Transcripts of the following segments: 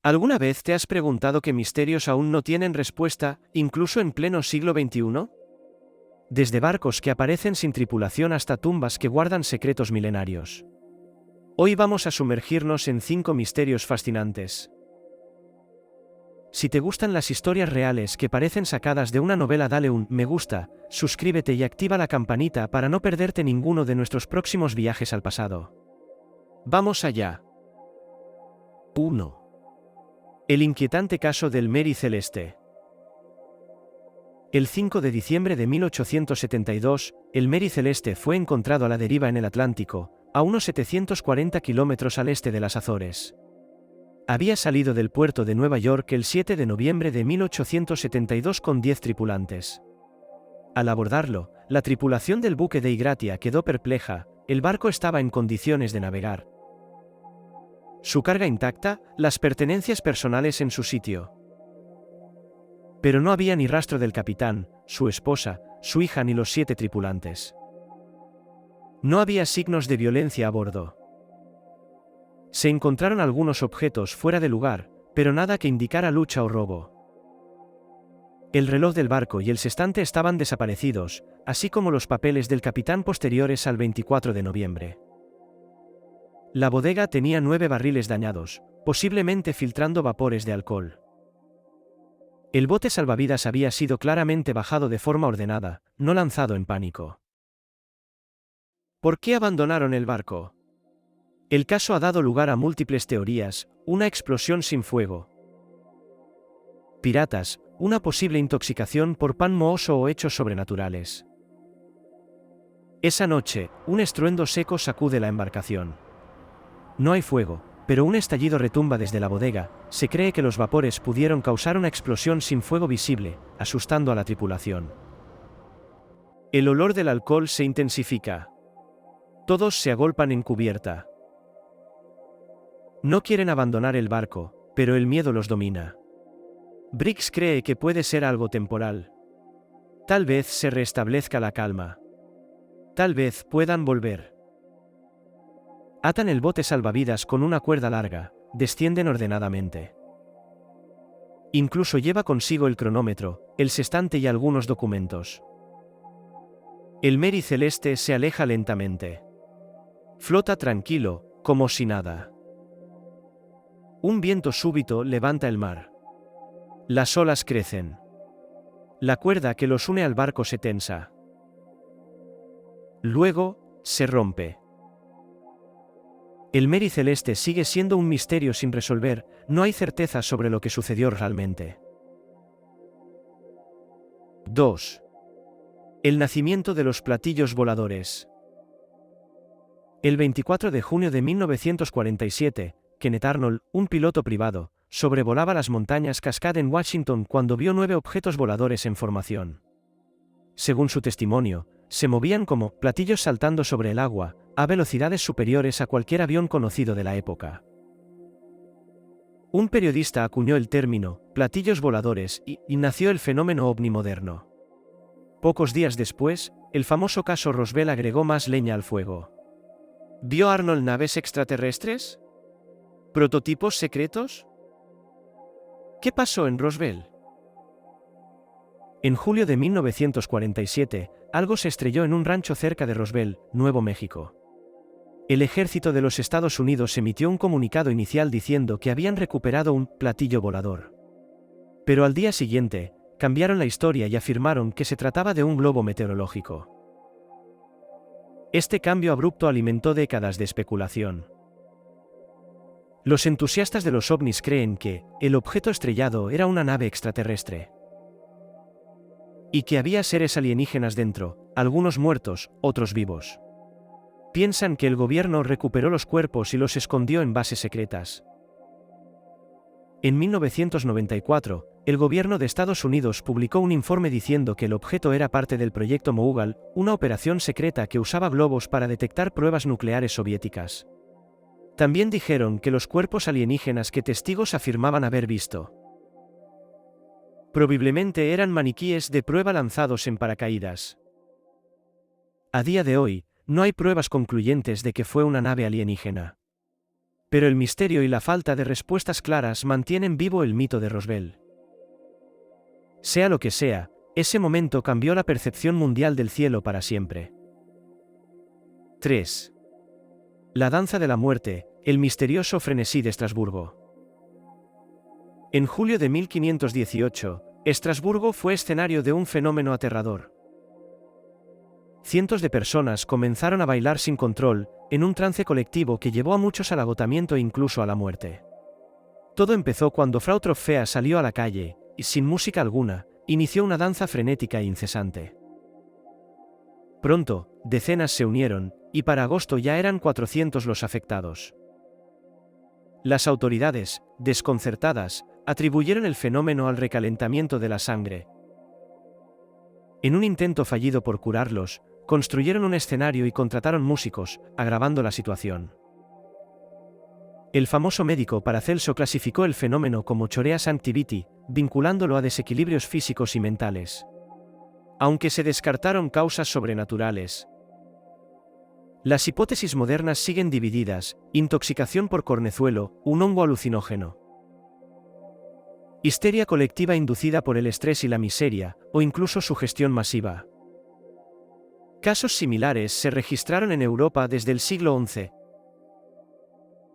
¿Alguna vez te has preguntado qué misterios aún no tienen respuesta, incluso en pleno siglo XXI? Desde barcos que aparecen sin tripulación hasta tumbas que guardan secretos milenarios. Hoy vamos a sumergirnos en 5 misterios fascinantes. Si te gustan las historias reales que parecen sacadas de una novela, dale un me gusta, suscríbete y activa la campanita para no perderte ninguno de nuestros próximos viajes al pasado. Vamos allá. 1. El inquietante caso del Mary Celeste. El 5 de diciembre de 1872, el Mary Celeste fue encontrado a la deriva en el Atlántico, a unos 740 kilómetros al este de las Azores. Había salido del puerto de Nueva York el 7 de noviembre de 1872 con 10 tripulantes. Al abordarlo, la tripulación del buque Dei Gratia quedó perpleja. El barco estaba en condiciones de navegar. Su carga intacta, las pertenencias personales en su sitio. Pero no había ni rastro del capitán, su esposa, su hija ni los 7 tripulantes. No había signos de violencia a bordo. Se encontraron algunos objetos fuera de lugar, pero nada que indicara lucha o robo. El reloj del barco y el sextante estaban desaparecidos, así como los papeles del capitán posteriores al 24 de noviembre. La bodega tenía 9 barriles dañados, posiblemente filtrando vapores de alcohol. El bote salvavidas había sido claramente bajado de forma ordenada, no lanzado en pánico. ¿Por qué abandonaron el barco? El caso ha dado lugar a múltiples teorías: una explosión sin fuego, piratas, una posible intoxicación por pan mohoso o hechos sobrenaturales. Esa noche, un estruendo seco sacude la embarcación. No hay fuego, pero un estallido retumba desde la bodega. Se cree que los vapores pudieron causar una explosión sin fuego visible, asustando a la tripulación. El olor del alcohol se intensifica. Todos se agolpan en cubierta. No quieren abandonar el barco, pero el miedo los domina. Briggs cree que puede ser algo temporal. Tal vez se restablezca la calma. Tal vez puedan volver. Atan el bote salvavidas con una cuerda larga, descienden ordenadamente. Incluso lleva consigo el cronómetro, el sextante y algunos documentos. El Mary Celeste se aleja lentamente. Flota tranquilo, como si nada. Un viento súbito levanta el mar. Las olas crecen. La cuerda que los une al barco se tensa. Luego, se rompe. El Mary Celeste sigue siendo un misterio sin resolver, no hay certeza sobre lo que sucedió realmente. 2. El nacimiento de los platillos voladores. El 24 de junio de 1947, Kenneth Arnold, un piloto privado, sobrevolaba las montañas Cascade en Washington cuando vio 9 objetos voladores en formación. Según su testimonio, se movían como platillos saltando sobre el agua, a velocidades superiores a cualquier avión conocido de la época. Un periodista acuñó el término platillos voladores y nació el fenómeno ovni moderno. Pocos días después, el famoso caso Roswell agregó más leña al fuego. ¿Vio Arnold naves extraterrestres? ¿Prototipos secretos? ¿Qué pasó en Roswell? En julio de 1947, algo se estrelló en un rancho cerca de Roswell, Nuevo México. El ejército de los Estados Unidos emitió un comunicado inicial diciendo que habían recuperado un platillo volador. Pero al día siguiente, cambiaron la historia y afirmaron que se trataba de un globo meteorológico. Este cambio abrupto alimentó décadas de especulación. Los entusiastas de los ovnis creen que el objeto estrellado era una nave extraterrestre. Y que había seres alienígenas dentro, algunos muertos, otros vivos. Piensan que el gobierno recuperó los cuerpos y los escondió en bases secretas. En 1994, el gobierno de Estados Unidos publicó un informe diciendo que el objeto era parte del proyecto Mogul, una operación secreta que usaba globos para detectar pruebas nucleares soviéticas. También dijeron que los cuerpos alienígenas que testigos afirmaban haber visto probablemente eran maniquíes de prueba lanzados en paracaídas. A día de hoy, no hay pruebas concluyentes de que fue una nave alienígena. Pero el misterio y la falta de respuestas claras mantienen vivo el mito de Roswell. Sea lo que sea, ese momento cambió la percepción mundial del cielo para siempre. 3. La danza de la muerte, el misterioso frenesí de Estrasburgo. En julio de 1518, Estrasburgo fue escenario de un fenómeno aterrador. Cientos de personas comenzaron a bailar sin control, en un trance colectivo que llevó a muchos al agotamiento e incluso a la muerte. Todo empezó cuando Frau Troffea salió a la calle, y sin música alguna, inició una danza frenética e incesante. Pronto, decenas se unieron, y para agosto ya eran 400 los afectados. Las autoridades, desconcertadas, atribuyeron el fenómeno al recalentamiento de la sangre. En un intento fallido por curarlos, construyeron un escenario y contrataron músicos, agravando la situación. El famoso médico Paracelso clasificó el fenómeno como chorea sanctiviti, vinculándolo a desequilibrios físicos y mentales. Aunque se descartaron causas sobrenaturales, las hipótesis modernas siguen divididas: intoxicación por cornezuelo, un hongo alucinógeno, histeria colectiva inducida por el estrés y la miseria, o incluso sugestión masiva. Casos similares se registraron en Europa desde el siglo XI.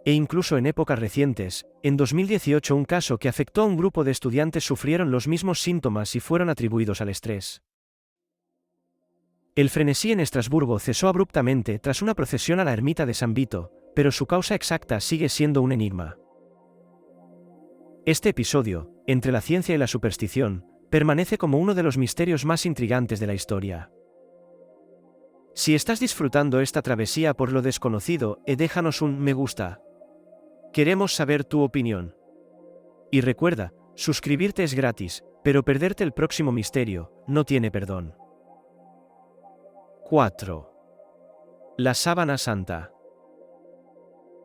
E incluso en épocas recientes, en 2018 un caso que afectó a un grupo de estudiantes sufrieron los mismos síntomas y fueron atribuidos al estrés. El frenesí en Estrasburgo cesó abruptamente tras una procesión a la ermita de San Vito, pero su causa exacta sigue siendo un enigma. Este episodio, entre la ciencia y la superstición, permanece como uno de los misterios más intrigantes de la historia. Si estás disfrutando esta travesía por lo desconocido, déjanos un me gusta. Queremos saber tu opinión. Y recuerda, suscribirte es gratis, pero perderte el próximo misterio no tiene perdón. 4. La sábana santa.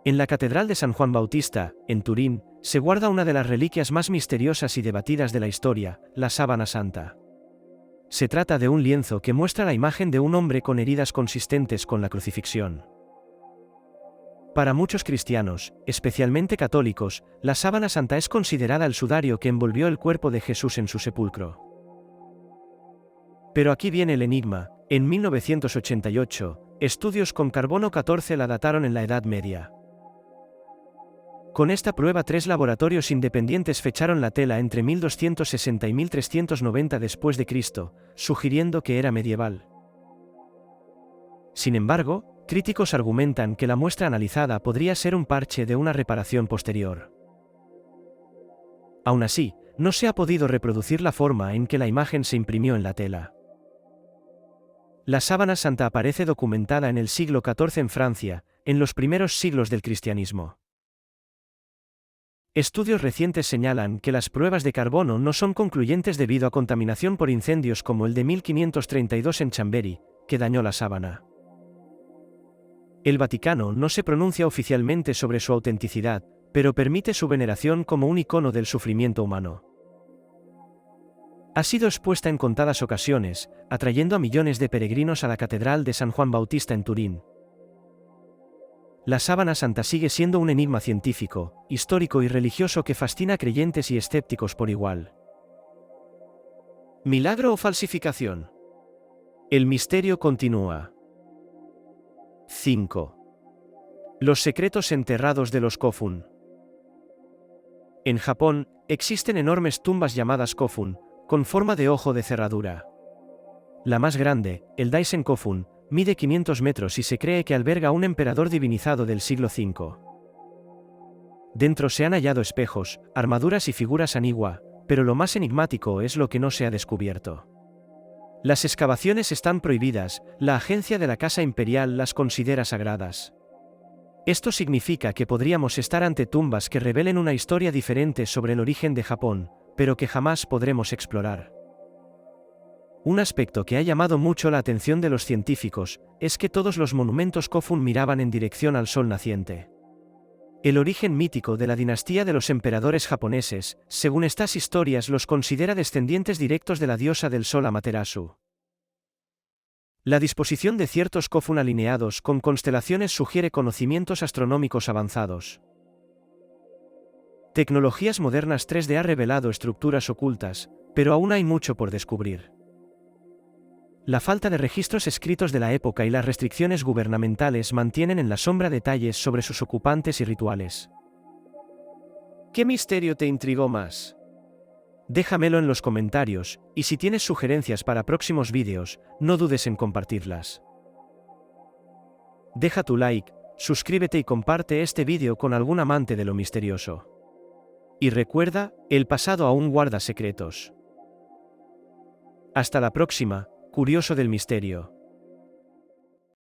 En la Catedral de San Juan Bautista, en Turín, se guarda una de las reliquias más misteriosas y debatidas de la historia, la sábana santa. Se trata de un lienzo que muestra la imagen de un hombre con heridas consistentes con la crucifixión. Para muchos cristianos, especialmente católicos, la sábana santa es considerada el sudario que envolvió el cuerpo de Jesús en su sepulcro. Pero aquí viene el enigma: en 1988, estudios con carbono 14 la dataron en la Edad Media. Con esta prueba 3 laboratorios independientes fecharon la tela entre 1260 y 1390 después de Cristo, sugiriendo que era medieval. Sin embargo, críticos argumentan que la muestra analizada podría ser un parche de una reparación posterior. Aún así, no se ha podido reproducir la forma en que la imagen se imprimió en la tela. La sábana santa aparece documentada en el siglo XIV en Francia, en los primeros siglos del cristianismo. Estudios recientes señalan que las pruebas de carbono no son concluyentes debido a contaminación por incendios como el de 1532 en Chambéry, que dañó la sábana. El Vaticano no se pronuncia oficialmente sobre su autenticidad, pero permite su veneración como un icono del sufrimiento humano. Ha sido expuesta en contadas ocasiones, atrayendo a millones de peregrinos a la Catedral de San Juan Bautista en Turín. La sábana santa sigue siendo un enigma científico, histórico y religioso que fascina a creyentes y escépticos por igual. ¿Milagro o falsificación? El misterio continúa. 5. Los secretos enterrados de los Kofun. En Japón, existen enormes tumbas llamadas Kofun, con forma de ojo de cerradura. La más grande, el Daisen Kofun, mide 500 metros y se cree que alberga a un emperador divinizado del siglo V. Dentro se han hallado espejos, armaduras y figuras Aniwa, pero lo más enigmático es lo que no se ha descubierto. Las excavaciones están prohibidas, la agencia de la Casa Imperial las considera sagradas. Esto significa que podríamos estar ante tumbas que revelen una historia diferente sobre el origen de Japón, pero que jamás podremos explorar. Un aspecto que ha llamado mucho la atención de los científicos es que todos los monumentos Kofun miraban en dirección al sol naciente. El origen mítico de la dinastía de los emperadores japoneses, según estas historias, los considera descendientes directos de la diosa del sol Amaterasu. La disposición de ciertos Kofun alineados con constelaciones sugiere conocimientos astronómicos avanzados. Tecnologías modernas 3D ha revelado estructuras ocultas, pero aún hay mucho por descubrir. La falta de registros escritos de la época y las restricciones gubernamentales mantienen en la sombra detalles sobre sus ocupantes y rituales. ¿Qué misterio te intrigó más? Déjamelo en los comentarios, y si tienes sugerencias para próximos vídeos, no dudes en compartirlas. Deja tu like, suscríbete y comparte este vídeo con algún amante de lo misterioso. Y recuerda, el pasado aún guarda secretos. Hasta la próxima, curioso del misterio.